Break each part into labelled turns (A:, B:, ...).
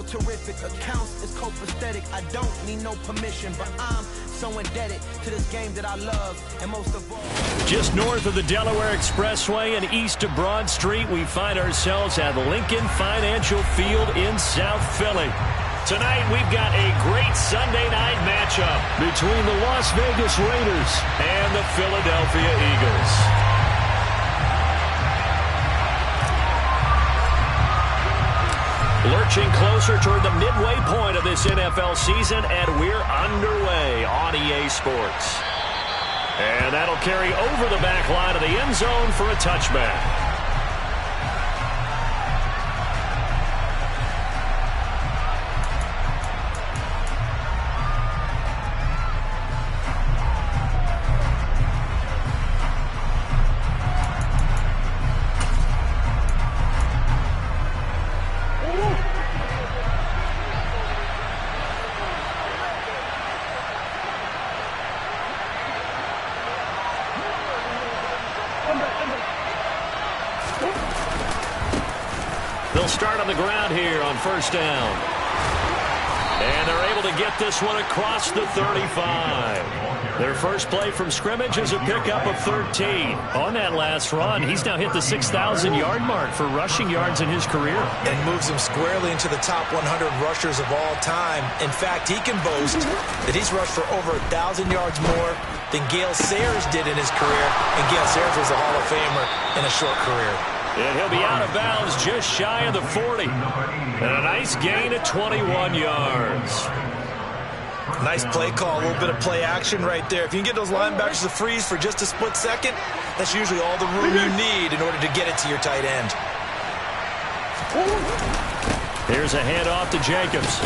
A: so terrific. Accounts is copacetic. I don't need no permission, but I'm so indebted to this game that I love, and most of all.
B: Just north of the Delaware Expressway and east of Broad Street, we find ourselves at Lincoln Financial Field in South Philly. Tonight, we've got a great Sunday night matchup between the Las Vegas Raiders and the Philadelphia Eagles. Lurching closer toward the midway point of this NFL season, and we're underway on EA Sports. And that'll carry over the back line of the end zone for a touchback. They'll start on the ground here on first down. And they're able to get this one across the 35. Their first play from scrimmage is a pickup of 13. On that last run, he's now hit the 6,000-yard mark for rushing yards in his career.
C: And moves him squarely into the top 100 rushers of all time. In fact, he can boast that he's rushed for over 1,000 yards more than Gale Sayers did in his career. And Gale Sayers was a Hall of Famer in a short career.
B: And he'll be out of bounds just shy of the 40. And a nice gain of 21 yards.
C: Nice play call, a little bit of play action right there. If you can get those linebackers to freeze for just a split second, that's usually all the room you need in order to get it to your tight end.
B: Here's a handoff to Jacobs.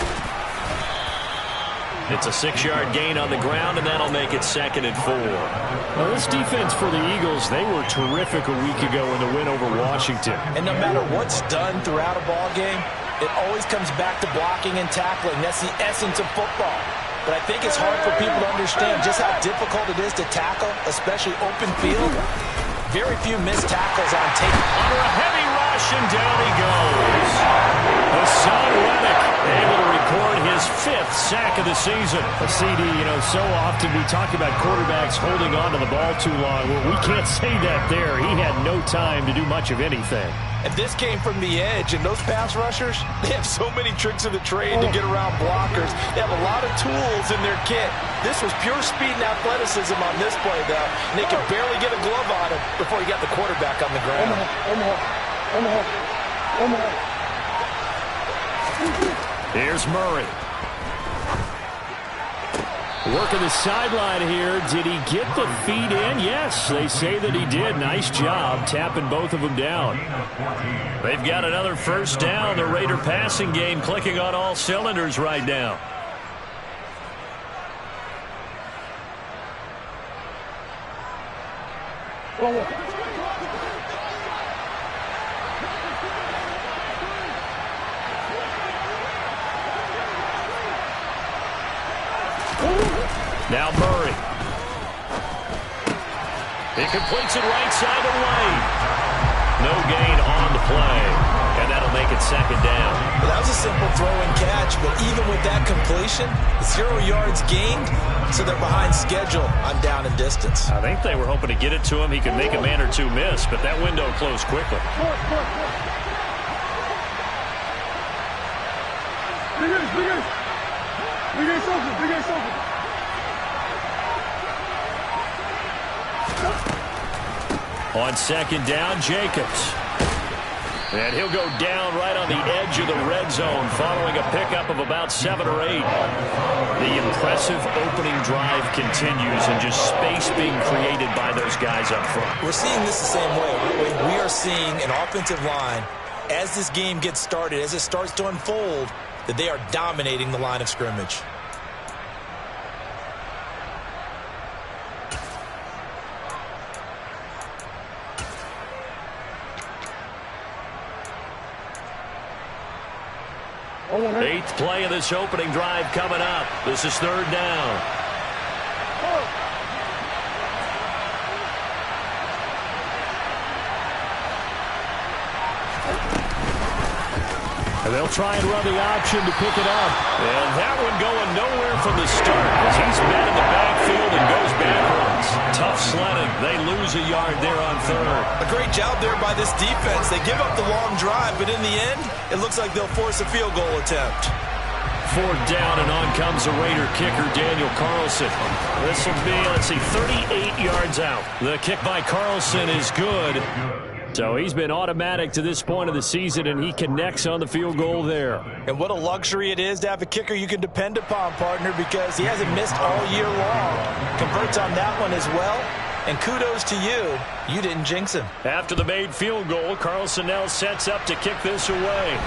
B: It's a 6-yard gain on the ground, and that'll make it 2nd and 4.
D: Well, this defense for the Eagles, they were terrific a week ago in the win over Washington.
C: And no matter what's done throughout a ball game, it always comes back to blocking and tackling. That's the essence of football. But I think it's hard for people to understand just how difficult it is to tackle, especially open field. Very few missed tackles on tape.
B: Under a heavy rush, and down he goes. Hassan Reddick able to record his 5th sack of the season.
D: A CD, so often we talk about quarterbacks holding on to the ball too long. Well, we can't say that there. He had no time to do much of anything.
C: And this came from the edge, and those pass rushers, they have so many tricks of the trade to get around blockers. They have a lot of tools in their kit. This was pure speed and athleticism on this play, though. And they could barely get a glove on him before he got the quarterback on the ground.
B: Here's Murray.
D: Working the sideline here. Did he get the feet in? Yes, they say that he did. Nice job tapping both of them down.
B: They've got another first down. The Raider passing game clicking on all cylinders right now. Now Murray. He completes it right side to White. No gain on the play. And that'll make it 2nd down.
C: Well, that was a simple throw and catch, but even with that completion, 0 yards gained, so they're behind schedule on down and distance.
B: I think they were hoping to get it to him. He could make a man or two miss, but that window closed quickly. On 2nd down, Jacobs. And he'll go down right on the edge of the red zone following a pickup of about 7 or 8. The impressive opening drive continues and just space being created by those guys up front.
C: We're seeing this the same way, aren't we? We are seeing an offensive line, as this game gets started, as it starts to unfold, that they are dominating the line of scrimmage.
B: Eighth play of this opening drive coming up. This is 3rd down.
D: And they'll try and run the option to pick it up.
B: And that one going nowhere from the start as he's met in the backfield and goes backwards. Tough sledding. They lose a yard there on third.
C: A great job there by this defense. They give up the long drive, but in the end, it looks like they'll force a field goal attempt.
B: Fourth down, and on comes the Raider kicker, Daniel Carlson. This will be, 38 yards out. The kick by Carlson is good.
D: So he's been automatic to this point of the season, and he connects on the field goal there.
C: And what a luxury it is to have a kicker you can depend upon, partner, because he hasn't missed all year long. Converts on that one as well. And kudos to you. You didn't jinx him.
B: After the made field goal, Carlson now sets up to kick this away.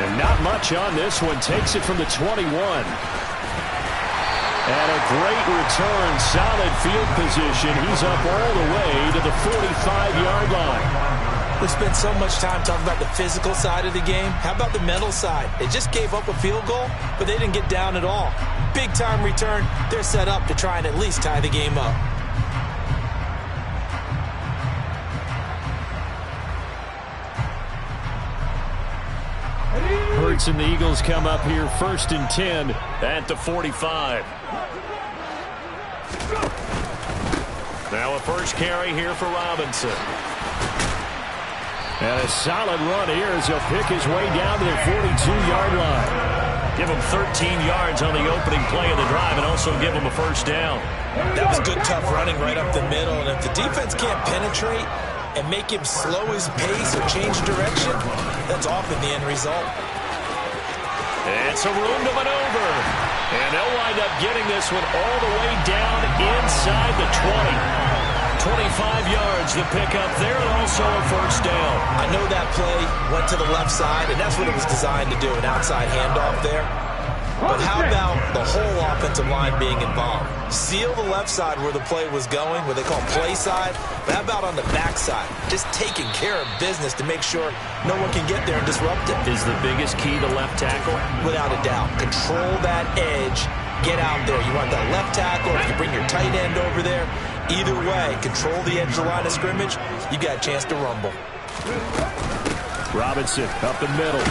D: And not much on this one. Takes it from the 21. And a great return. Solid field position. He's up all the way to the 45-yard line.
C: We spent so much time talking about the physical side of the game. How about the mental side? They just gave up a field goal, but they didn't get down at all. Big-time return. They're set up to try and at least tie the game up.
D: Hurts and the Eagles come up here 1st and 10
B: at the 45. Now a first carry here for Robinson.
D: And a solid run here as he'll pick his way down to the 42-yard line.
B: Give him 13 yards on the opening play of the drive and also give him a first down.
C: That was good, tough running right up the middle. And if the defense can't penetrate and make him slow his pace or change direction, that's often the end result.
B: It's a room to maneuver. And they'll wind up getting this one all the way down inside the 20. 25 yards to pick up there and also a first down.
C: I know that play went to the left side, and that's what it was designed to do, an outside handoff there. But how about the whole offensive line being involved? Seal the left side where the play was going, what they call play side. But how about on the back side? Just taking care of business to make sure no one can get there and disrupt it.
B: Is the biggest key the left tackle?
C: Without a doubt. Control that edge. Get out there. You want that left tackle, or if you bring your tight end over there. Either way, control the edge of the line of scrimmage. You got a chance to rumble.
D: Robinson up the middle.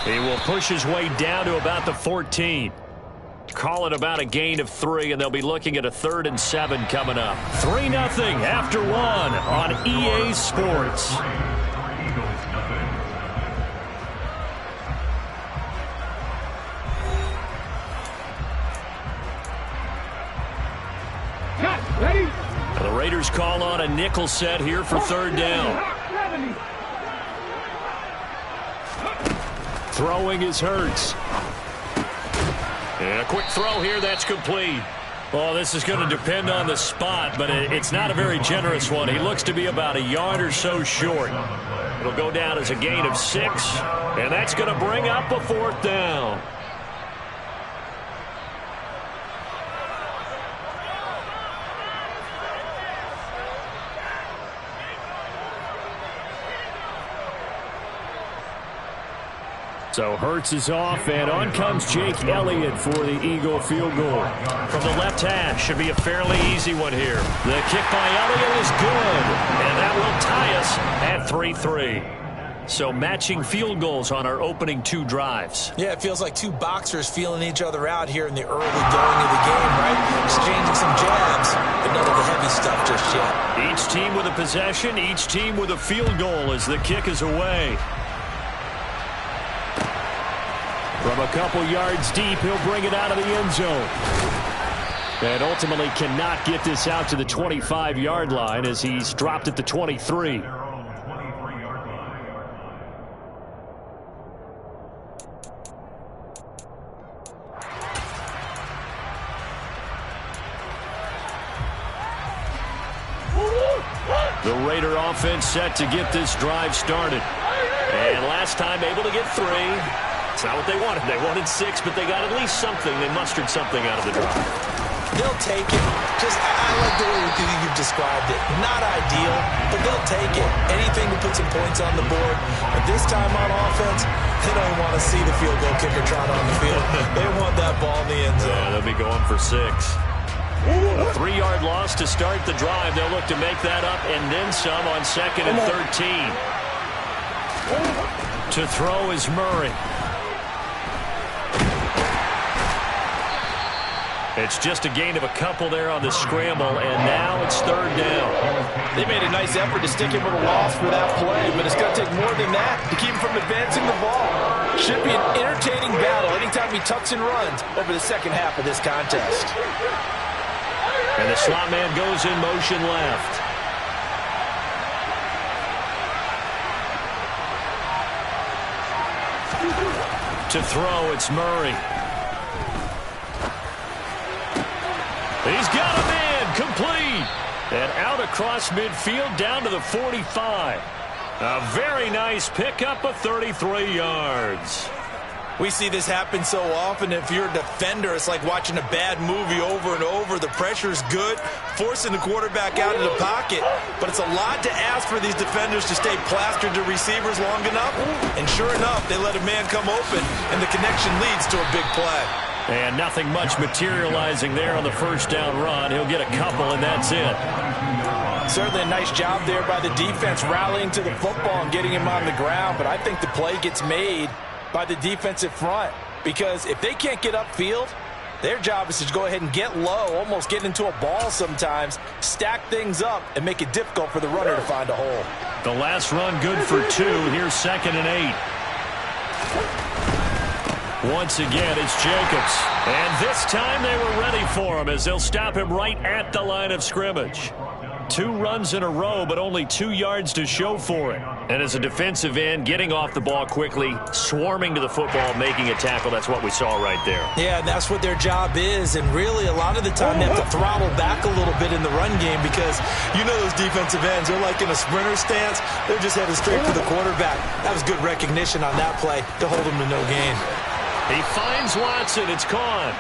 B: He will push his way down to about the 14. Call it about a gain of 3, and they'll be looking at a 3rd and 7 coming up. 3-0 after 1 on EA Sports. The Raiders call on a nickel set here for 3rd down.
D: Throwing is Hurts.
B: And a quick throw here, that's complete. Well, this is going to depend on the spot, but it's not a very generous one. He looks to be about a yard or so short. It'll go down as a gain of 6, and that's going to bring up a 4th down.
D: So Hurts is off, and on comes Jake Elliott for the Eagle field goal.
B: From the left hash, should be a fairly easy one here. The kick by Elliott is good, and that will tie us at 3-3. So matching field goals on our opening 2 drives.
C: Yeah, it feels like 2 boxers feeling each other out here in the early going of the game, right? Exchanging some jabs, but none of the heavy stuff just yet.
B: Each team with a possession, each team with a field goal as the kick is away.
D: From a couple yards deep, he'll bring it out of the end zone. And ultimately cannot get this out to the 25-yard line as he's dropped at the 23.
B: The Raider offense set to get this drive started. And last time able to get 3. It's not what they wanted. They wanted 6, but they got at least something. They mustered something out of the drive.
C: They'll take it. I like the way you've described it. Not ideal, but they'll take it. Anything to put some points on the board. But this time on offense, they don't want to see the field goal kicker trot on the field. They want that ball in the end zone.
B: Yeah, they'll be going for 6. A 3-yard loss to start the drive. They'll look to make that up and then some on 2nd and 13. To throw is Murray. It's just a gain of a couple there on the scramble, and now it's third down.
C: They made a nice effort to stick him with a loss for that play, but it's going to take more than that to keep him from advancing the ball. Should be an entertaining battle anytime he tucks and runs over the second half of this contest.
B: And the slot man goes in motion left. To throw, it's Murray. He's got him in, complete. And out across midfield down to the 45. A very nice pickup of 33 yards.
C: We see this happen so often. If you're a defender, it's like watching a bad movie over and over. The pressure's good, forcing the quarterback out of the pocket. But it's a lot to ask for these defenders to stay plastered to receivers long enough. And sure enough, they let a man come open, and the connection leads to a big play.
B: And nothing much materializing there on the first down run. He'll get a couple, and that's it.
C: Certainly a nice job there by the defense rallying to the football and getting him on the ground. But I think the play gets made by the defensive front, because if they can't get upfield, their job is to go ahead and get low, almost get into a ball sometimes, stack things up, and make it difficult for the runner to find a hole.
B: The last run good for 2. Here's 2nd and 8. Once again, it's Jacobs. And this time they were ready for him as they'll stop him right at the line of scrimmage. 2 runs in a row, but only 2 yards to show for it. And as a defensive end, getting off the ball quickly, swarming to the football, making a tackle, that's what we saw right there.
C: Yeah, that's what their job is. And really, a lot of the time, they have to throttle back a little bit in the run game because you know those defensive ends, they're like in a sprinter stance. They're just headed straight for the quarterback. That was good recognition on that play to hold him to no gain.
B: He finds Watson. It's caught.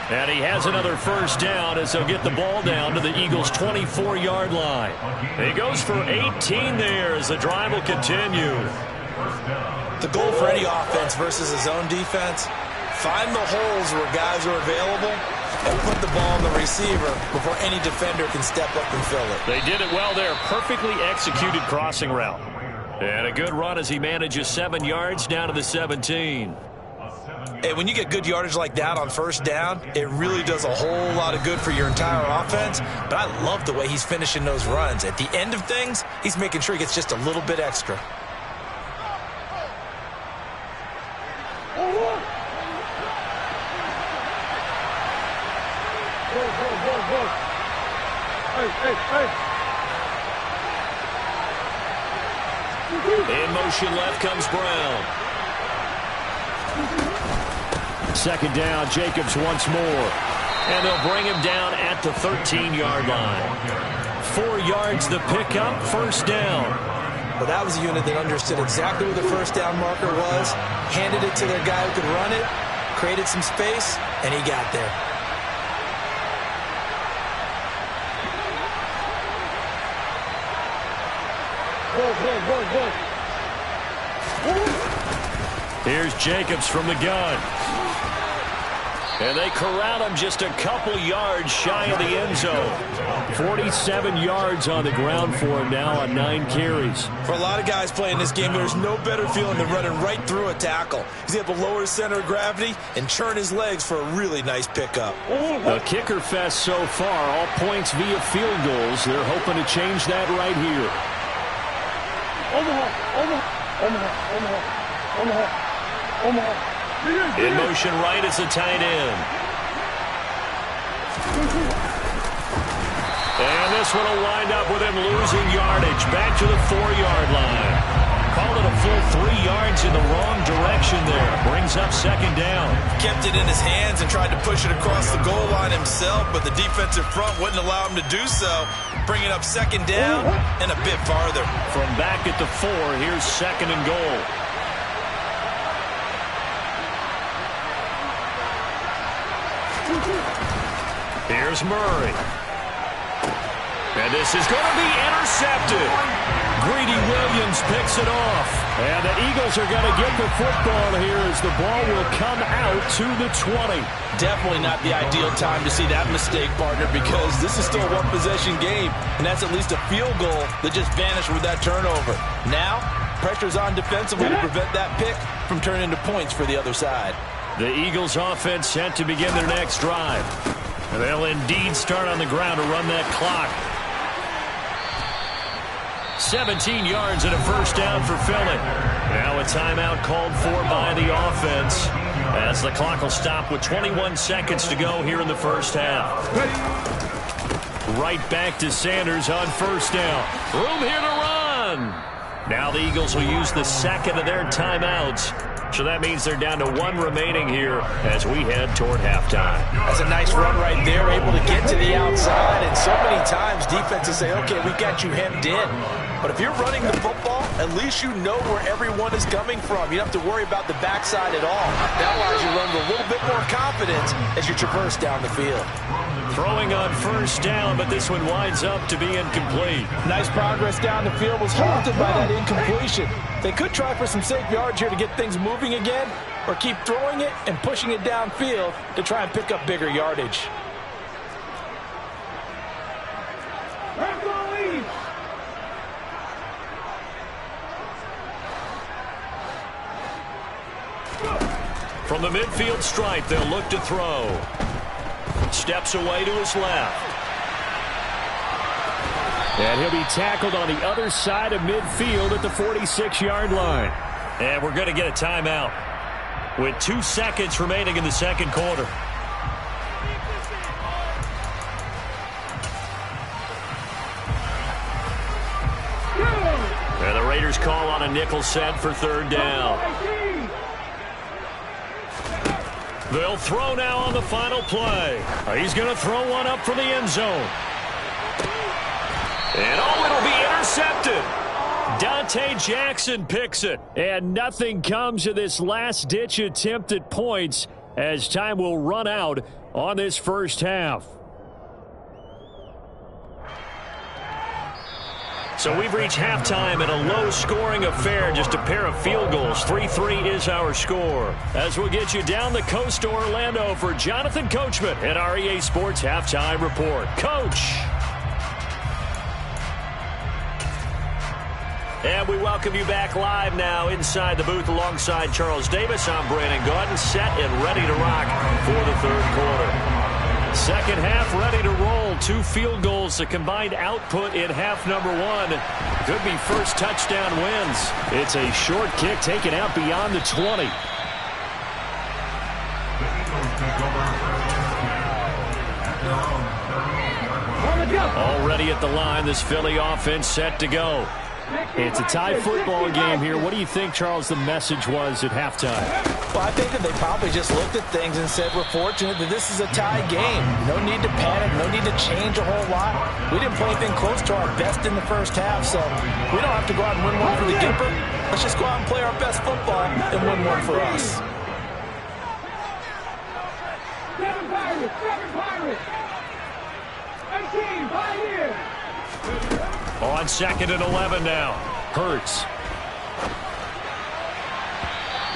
B: And he has another first down as they'll get the ball down to the Eagles' 24-yard line. He goes for 18 there as the drive will continue.
C: The goal for any offense versus his own defense, find the holes where guys are available and put the ball on the receiver before any defender can step up and fill it.
B: They did it well there. Perfectly executed crossing route. And a good run as he manages 7 yards down to the 17.
C: Hey, when you get good yardage like that on first down, it really does a whole lot of good for your entire offense. But I love the way he's finishing those runs. At the end of things, he's making sure he gets just a little bit extra.
B: In motion left comes Brown. 2nd down, Jacobs once more. And they'll bring him down at the 13-yard line. 4 yards the pickup, first down.
C: Well, that was a unit that understood exactly where the first down marker was, handed it to their guy who could run it, created some space, and he got there.
B: Here's Jacobs from the gun. And they corral him just a couple yards shy of the end zone. 47 yards on the ground for him now on 9 carries.
C: For a lot of guys playing this game, there's no better feeling than running right through a tackle. He's able to lower his center of gravity and churn his legs for a really nice pickup.
B: A kicker fest so far, all points via field goals. They're hoping to change that right here. In motion right is the tight end. And this one will wind up with him losing yardage. Back to the 4-yard line. Called it a full 3 yards in the wrong direction there. Brings up 2nd down.
C: Kept it in his hands and tried to push it across the goal line himself, but the defensive front wouldn't allow him to do so. Bringing up 2nd down and a bit farther.
B: From back at the 4, here's 2nd and goal. Here's Murray. And this is going to be intercepted. Greedy Williams picks it off. And the Eagles are going to get the football here as the ball will come out to the 20.
C: Definitely not the ideal time to see that mistake, partner, because this is still a one-possession game, and that's at least a field goal that just vanished with that turnover. Now, pressure's on defensively to prevent that pick from turning into points for the other side.
B: The Eagles offense set to begin their next drive. They'll indeed start on the ground to run that clock. 17 yards and a first down for Philly. Now a timeout called for by the offense as the clock will stop with 21 seconds to go here in the first half. Right back to Sanders on first down. Room here to run. Now the Eagles will use the second of their timeouts. So that means they're down to one remaining here as we head toward halftime.
C: That's a nice run right there, able to get to the outside. And so many times defenses say, okay, we got you hemmed in. But if you're running the football, at least you know where everyone is coming from. You don't have to worry about the backside at all. That allows you to run with a little bit more confidence as you traverse down the field.
B: Throwing on first down, but this one winds up to be incomplete.
C: Nice progress down the field, was halted by that incompletion. They could try for some safe yards here to get things moving again, or keep throwing it and pushing it downfield to try and pick up bigger yardage.
B: From the midfield stripe, they'll look to throw. Steps away to his left.
D: And he'll be tackled on the other side of midfield at the 46-yard line.
B: And we're going to get a timeout with 2 seconds remaining in the second quarter. And the Raiders call on a nickel set for third down. They'll throw now on the final play. He's going to throw one up for the end zone. And it'll be intercepted. Dante Jackson picks it.
D: And nothing comes of this last-ditch attempt at points as time will run out on this first half.
B: So we've reached halftime in a low-scoring affair, just a pair of field goals. 3-3 is our score. As we'll get you down the coast to Orlando for Jonathan Coachman at our EA Sports Halftime Report. Coach. And we welcome you back live now inside the booth alongside Charles Davis. I'm Brandon Gaudin, set and ready to rock for the third quarter. Second half ready to roll. 2 field goals, the combined output in half number 1. Could be first touchdown wins.
D: It's a short kick taken out beyond the 20.
B: Already at the line, this Philly offense set to go.
D: It's a tie football game here. What do you think, Charles, the message was at halftime?
C: Well, I think that they probably just looked at things and said, we're fortunate that this is a tie game. No need to panic, no need to change a whole lot. We didn't play anything close to our best in the first half, so we don't have to go out and win one for the Gipper. Let's just go out and play our best football and win one for us.
E: Seven Pirates! 18 Pioneers!
B: On 2nd and 11 now. Hurts.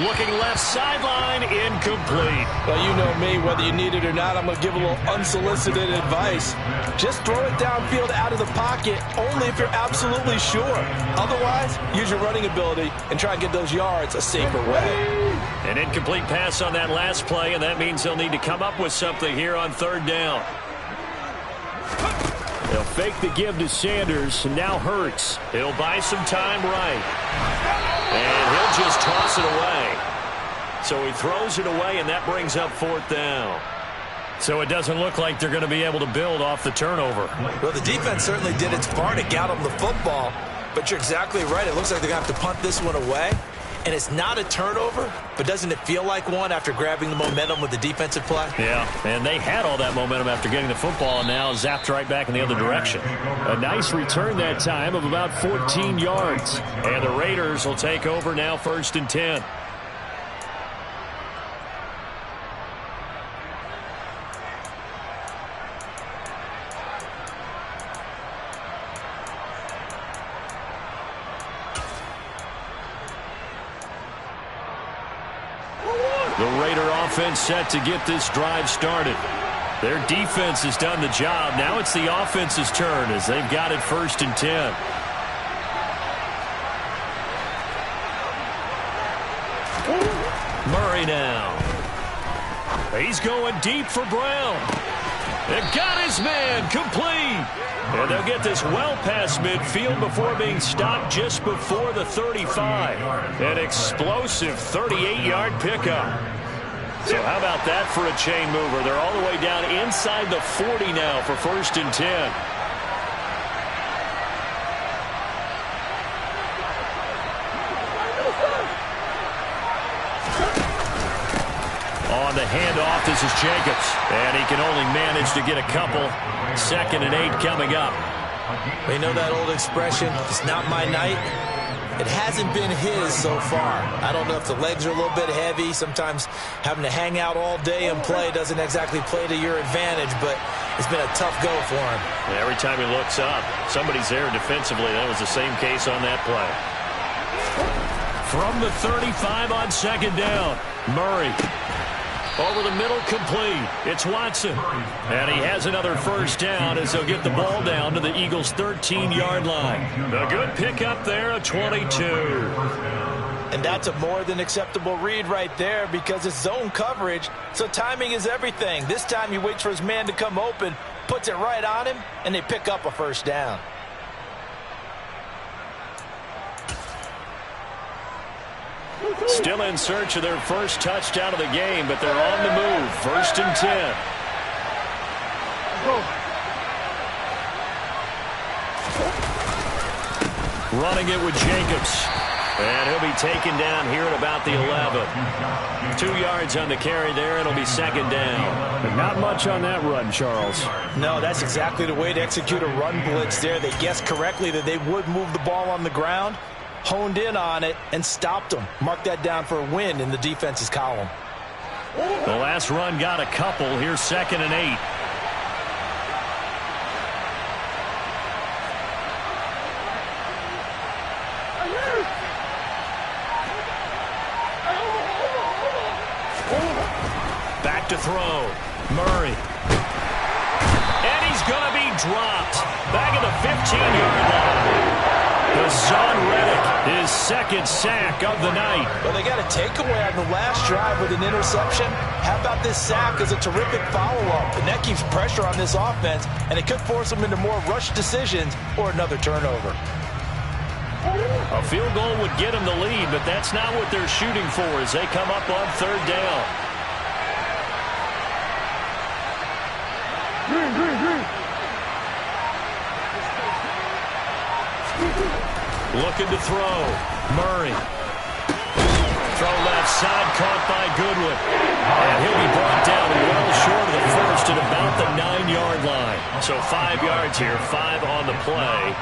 B: Looking left sideline, incomplete.
C: Well, you know me, whether you need it or not, I'm going to give a little unsolicited advice. Just throw it downfield out of the pocket, only if you're absolutely sure. Otherwise, use your running ability and try and get those yards a safer way.
B: An incomplete pass on that last play, and that means they'll need to come up with something here on third down.
D: They'll fake the give to Sanders, and now Hurts.
B: He'll buy some time right. And he'll just toss it away. So he throws it away, and that brings up fourth down. So it doesn't look like they're going to be able to build off the turnover.
C: Well, the defense certainly did its part to get them the football, but you're exactly right. It looks like they're going to have to punt this one away. And it's not a turnover, but doesn't it feel like one after grabbing the momentum with the defensive play?
B: Yeah, and they had all that momentum after getting the football, and now zapped right back in the other direction.
D: A nice return that time of about 14 yards.
B: And the Raiders will take over now, 1st and 10. The Raider offense set to get this drive started. Their defense has done the job. Now it's the offense's turn as they've got it 1st and 10. down. He's going deep for Brown. It got his man complete. And they'll get this well past midfield before being stopped just before the 35. An explosive 38-yard pickup. So how about that for a chain mover? They're all the way down inside the 40 now for 1st and 10. On the handoff, this is Jacobs. And he can only manage to get a couple. 2nd and 8 coming up.
C: We know that old expression, it's not my night. It hasn't been his so far. I don't know if the legs are a little bit heavy. Sometimes having to hang out all day and play doesn't exactly play to your advantage, but it's been a tough go for him.
B: And every time he looks up, somebody's there defensively. That was the same case on that play. From the 35 on 2nd down, Murray. Over the middle, complete. It's Watson. And he has another 1st down as they'll get the ball down to the Eagles' 13-yard line. A good pickup there, a 22.
C: And that's a more than acceptable read right there because it's zone coverage, so timing is everything. This time he waits for his man to come open, puts it right on him, and they pick up a 1st down.
B: Still in search of their first touchdown of the game, but they're on the move. 1st and 10. Running it with Jacobs. And he'll be taken down here at about the 11. 2 yards on the carry there. It'll be 2nd down.
D: But not much on that run, Charles.
C: No, that's exactly the way to execute a run blitz there. They guessed correctly that they would move the ball on the ground, honed in on it, and stopped them. Mark that down for a win in the defense's column.
B: The last run got a couple. Here's 2nd and 8. Back to throw. Murray. And he's going to be dropped. Back at the 15-yard line. Hassan Reddick, his 2nd sack of the night.
C: Well, they got a takeaway on the last drive with an interception. How about this sack as a terrific follow-up? And that keeps pressure on this offense, and it could force them into more rush decisions or another turnover.
B: A field goal would get them the lead, but that's not what they're shooting for as they come up on 3rd down. Looking to throw. Murray. Throw left side, caught by Goodwin. And he'll be brought down well short of the 1st at about the 9-yard line. So 5 yards here, 5 on the play.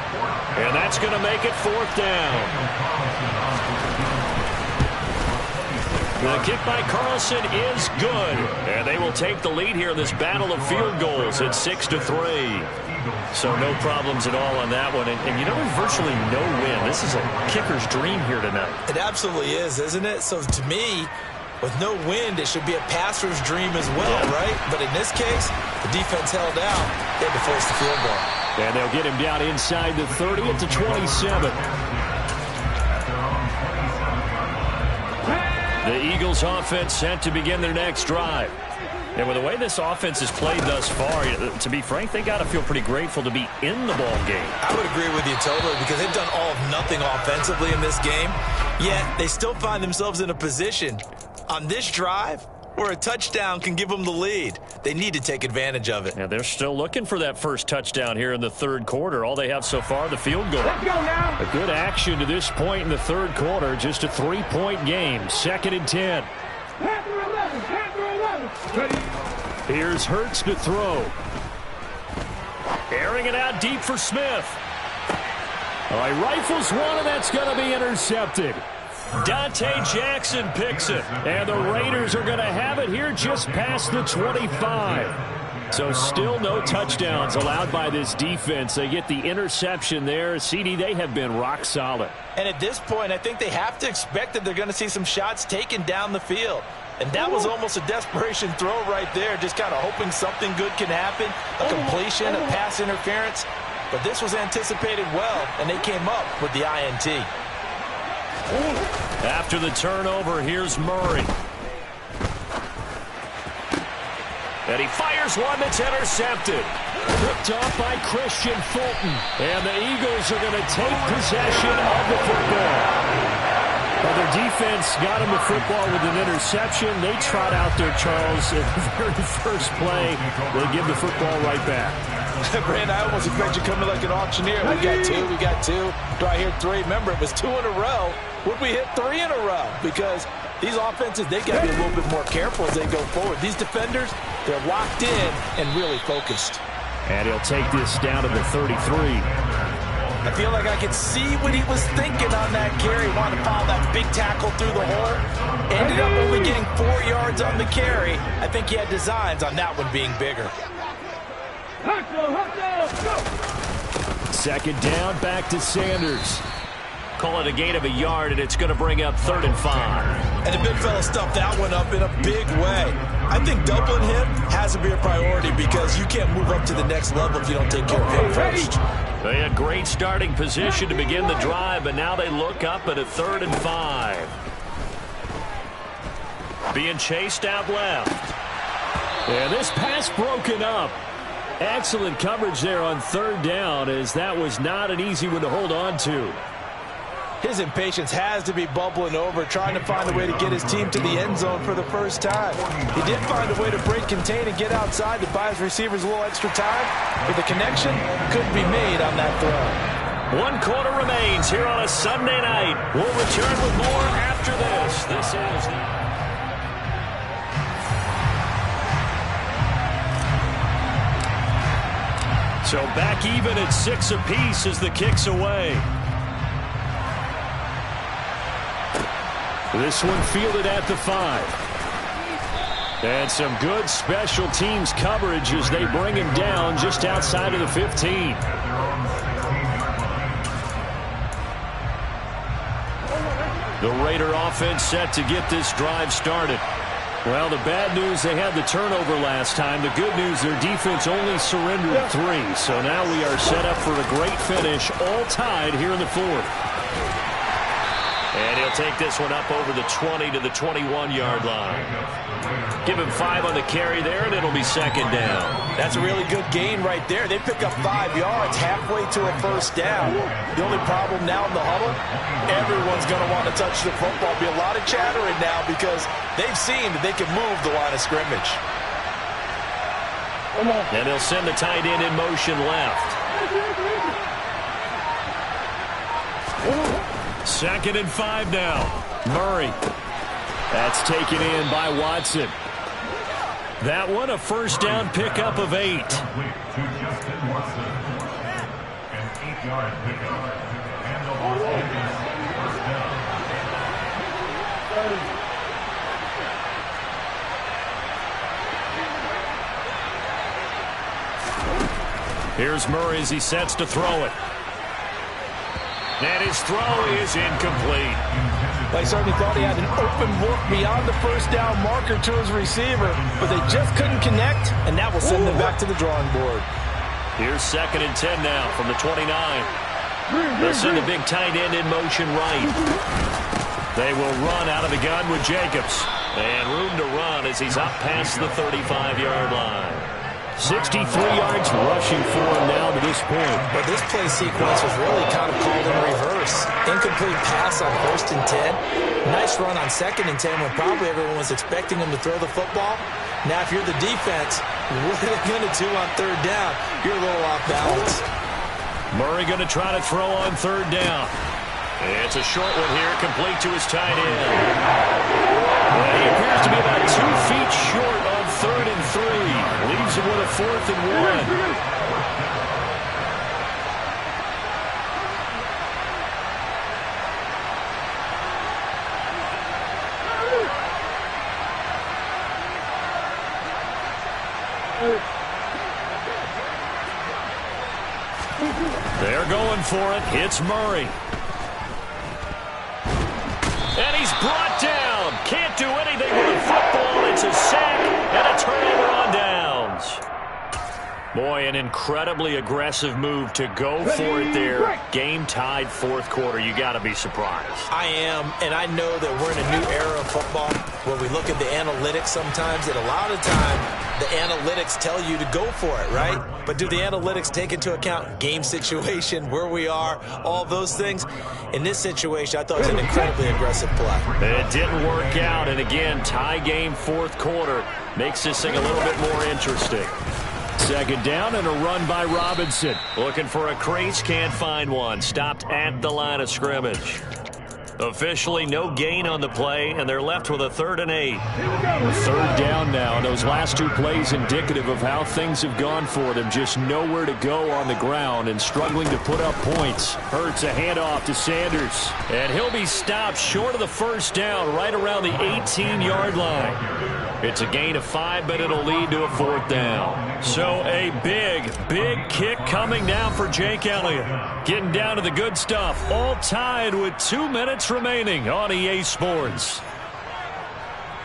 B: And that's going to make it 4th down. The kick by Carlson is good. And they will take the lead here in this battle of field goals at 6-3. So no problems at all on that one. And you know, there's virtually no win. This is a kicker's dream here tonight.
C: It absolutely is, isn't it? So to me, with no wind, it should be a passer's dream as well, right? But in this case, the defense held out. They had to force the field goal.
B: And they'll get him down inside the 30 at the 27. The Eagles offense set to begin their next drive. And with the way this offense has played thus far, to be frank, they got to feel pretty grateful to be in the ball game.
C: I would agree with you totally because they've done all of nothing offensively in this game, yet they still find themselves in a position on this drive where a touchdown can give them the lead. They need to take advantage of it.
B: And they're still looking for that first touchdown here in the 3rd quarter. All they have so far, the field goal.
E: Let's go now.
B: A good action to this point in the 3rd quarter. Just a 3-point game. 2nd and 10.
E: Panther 11. Panther 11. Ready.
B: Here's Hurts to throw. Airing it out deep for Smith. All right, rifles one, and that's going to be intercepted. Dante Jackson picks it. And the Raiders are going to have it here just past the 25. So still no touchdowns allowed by this defense. They get the interception there. CD, they have been rock solid.
C: And at this point, I think they have to expect that they're going to see some shots taken down the field. And that was almost a desperation throw right there, just kind of hoping something good can happen, a completion, a pass interference. But this was anticipated well, and they came up with the INT.
B: After the turnover, here's Murray. And he fires one that's intercepted.
D: Picked off by Christian Fulton. And the Eagles are going to take possession of the football. Well, their defense got him the football with an interception. They trot out there, Charles, in the very first play. They give the football right back.
C: Brandon, I almost expect you coming like an auctioneer. We got two. Do I hear three? Remember, it was 2 in a row. Would we hit 3 in a row? Because these offenses, they got to be a little bit more careful as they go forward. These defenders, they're locked in and really focused.
D: And he'll take this down to the 33.
C: I feel like I could see what he was thinking on that carry. Wanted to follow that big tackle through the hole. Ended up only getting 4 yards on the carry. I think he had designs on that one being bigger.
D: Second down, back to Sanders.
B: Call it a gain of 1 yard, and it's going to bring up 3rd and 5.
C: And the big fella stuffed that one up in a big way. I think doubling him has to be a priority because you can't move up to the next level if you don't take care of him first.
B: They had great starting position to begin the drive, but now they look up at a 3rd and 5. Being chased out left.
D: And this pass broken up. Excellent coverage there on 3rd down, as that was not an easy one to hold on to.
C: His impatience has to be bubbling over, trying to find a way to get his team to the end zone for the first time. He did find a way to break contain and get outside to buy his receivers a little extra time, but the connection couldn't be made on that throw.
B: 1 quarter remains here on a Sunday night. We'll return with more after this. This is the... So back even at 6 apiece as the kick's away.
D: This one fielded at the 5. And some good special teams coverage as they bring him down just outside of the 15. The Raider offense set to get this drive started. Well, the bad news, they had the turnover last time. The good news, their defense only surrendered 3. So now we are set up for a great finish, all tied here in the 4th.
B: And he'll take this one up over the 20 to the 21-yard line. Give him 5 on the carry there, and it'll be 2nd down.
C: That's a really good gain right there. They pick up 5 yards halfway to a first down. The only problem now in the huddle, everyone's going to want to touch the football. Be a lot of chattering now because they've seen that they can move the line of scrimmage.
B: And they'll send the tight end in motion left.
D: 2nd and 5 now. Murray. That's taken in by Watson. That one a first down pickup of 8.
E: An 8-yard pickup.
B: Here's Murray as he sets to throw it. And his throw is incomplete.
C: They certainly thought he had an open look beyond the first down marker to his receiver, but they just couldn't connect, and that will send them back to the drawing board.
B: Here's 2nd and 10 now from the 29. They'll send the big tight end in motion right. They will run out of the gun with Jacobs. And room to run as he's up past the 35-yard line.
D: 63 yards rushing for him now to this point.
C: But this play sequence was really kind of called in reverse. Incomplete pass on 1st and 10. Nice run on 2nd and 10 when probably everyone was expecting him to throw the football. Now, if you're the defense, what are they going to do on 3rd down? You're a little off balance.
B: Murray going to try to throw on 3rd down. It's a short one here, complete to his tight end. And he appears to be about 2 feet short on 3rd and 3. Leaves him with a 4th and 1. They're going for it. It's Murray. And he's brought down. Can't do anything with the football. It's a sack and a turnover on downs. Boy, an incredibly aggressive move to go for it there. Game tied fourth quarter. You got to be surprised.
C: I am, and I know that we're in a new era of football where we look at the analytics sometimes, and a lot of the time the analytics tell you to go for it, right? But do the analytics take into account game situation, where we are, all those things? In this situation, I thought it was an incredibly aggressive play.
B: It didn't work out, and again, tie game fourth quarter makes this thing a little bit more interesting.
D: Second down and a run by Robinson.
B: Looking for a crease, can't find one. Stopped at the line of scrimmage. Officially no gain on the play, and they're left with a 3rd and 8.
D: Third down now, and those last two plays indicative of how things have gone for them. Just nowhere to go on the ground and struggling to put up points. Hurts a handoff to Sanders.
B: And he'll be stopped short of the first down right around the 18-yard line. It's a gain of 5, but it'll lead to a 4th down. So a big kick coming now for Jake Elliott. Getting down to the good stuff. All tied with 2 minutes remaining on EA Sports.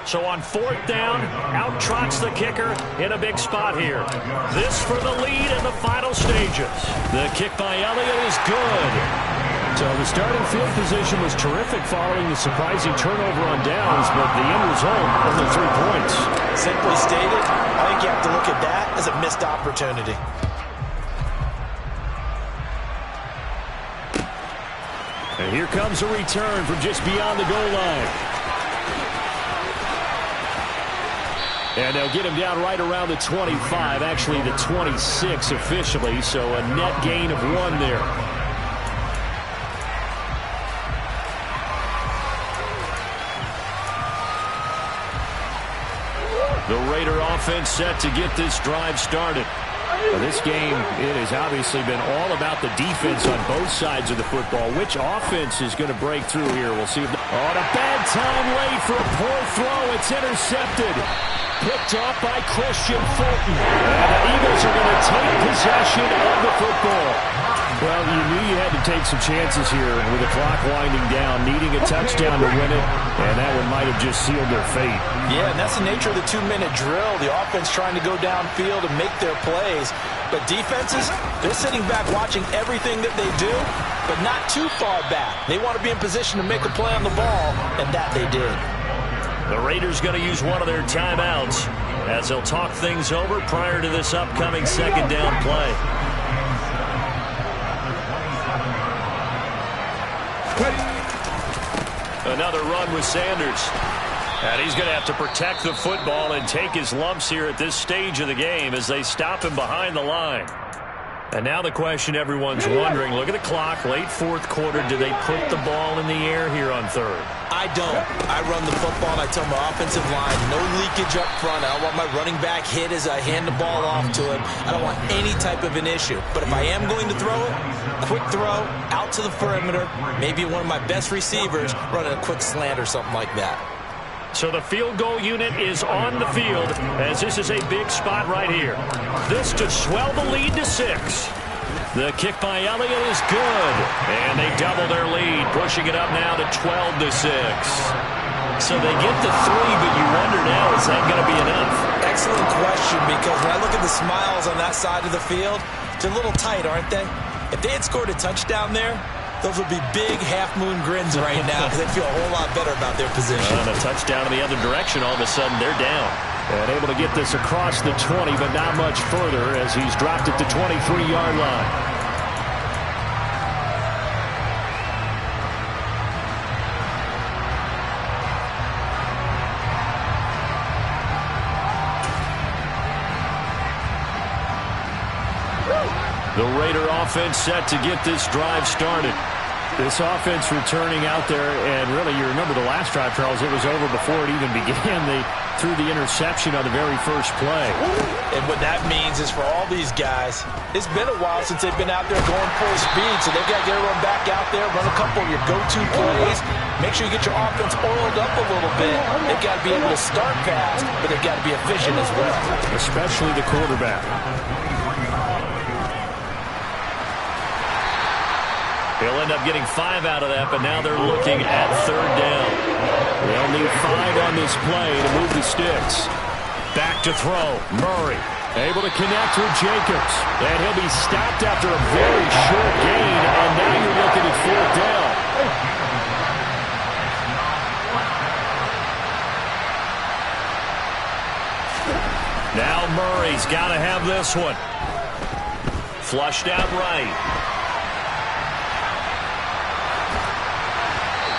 B: So on 4th down, out trots the kicker in a big spot here. This for the lead in the final stages. The kick by Elliott is good.
D: So the starting field position was terrific following the surprising turnover on downs, but the end result, only 3 points.
C: Simply stated, I think you have to look at that as a missed opportunity.
D: And here comes a return from just beyond the goal line. And they'll get him down right around the 25, actually the 26 officially, so a net gain of 1 there.
B: The Raider offense set to get this drive started.
D: Well, this game, it has obviously been all about the defense on both sides of the football. Which offense is going to break through here? We'll see. On a bad time late for a poor throw. It's intercepted. Picked off by Christian Fulton. And the Eagles are going to take possession of the football. Well, you knew you had to take some chances here with the clock winding down, needing a touchdown to win it, and that one might have just sealed their fate.
C: Yeah, and that's the nature of the 2-minute drill. The offense trying to go downfield and make their plays. But defenses, they're sitting back watching everything that they do, but not too far back. They want to be in position to make a play on the ball, and that they did.
B: The Raiders going to use one of their timeouts as they'll talk things over prior to this upcoming second down play. Another run with Sanders. And he's going to have to protect the football and take his lumps here at this stage of the game as they stop him behind the line. And now the question everyone's wondering, look at the clock, late fourth quarter, do they put the ball in the air here on 3rd?
C: I don't. I run the football, and I tell my offensive line, no leakage up front. I don't want my running back hit as I hand the ball off to him. I don't want any type of an issue. But if I am going to throw it, quick throw, out to the perimeter, maybe one of my best receivers running a quick slant or something like that.
B: So the field goal unit is on the field as this is a big spot right here. This to swell the lead to 6. The kick by Elliott is good. And they double their lead, pushing it up now to 12-6. So they get the 3, but you wonder now, is that going to be enough?
C: Excellent question, because when I look at the smiles on that side of the field, they're a little tight, aren't they? If they had scored a touchdown there, those would be big half-moon grins right now because they feel a whole lot better about their position.
B: And a touchdown in the other direction, all of a sudden they're down.
D: And able to get this across the 20, but not much further as he's dropped it to 23-yard line.
B: The Raider offense set to get this drive started.
D: This offense returning out there, and really you remember the last drive, Charles, it was over before it even began. They threw the interception on the very first play.
C: And what that means is for all these guys, it's been a while since they've been out there going full speed, so they've got to get everyone back out there, run a couple of your go-to plays, make sure you get your offense oiled up a little bit. They've got to be able to start fast, but they've got to be efficient as well.
D: Especially the quarterback.
B: They'll end up getting 5 out of that, but now they're looking at 3rd down.
D: They'll need 5 on this play to move the sticks.
B: Back to throw. Murray.
D: Able to connect with Jacobs. And he'll be stopped after a very short gain. And now you're looking at 4th down.
B: Now Murray's got to have this one. Flushed out right.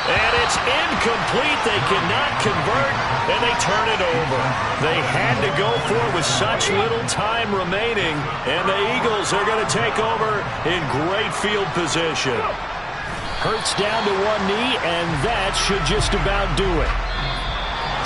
B: And it's incomplete. They cannot convert, and they turn it over. They had to go for it with such little time remaining, and the Eagles are going to take over in great field position.
D: Hurts down to one knee, and that should just about do it.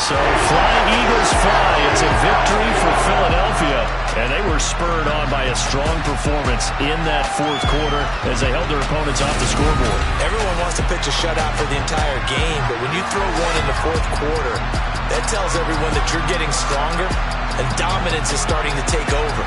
B: So fly, Eagles, fly. It's a victory for Philadelphia, and they were spurred on by a strong performance in that 4th quarter as they held their opponents off the scoreboard.
C: Everyone wants to pitch a shutout for the entire game, but when you throw one in the 4th quarter, that tells everyone that you're getting stronger and dominance is starting to take over.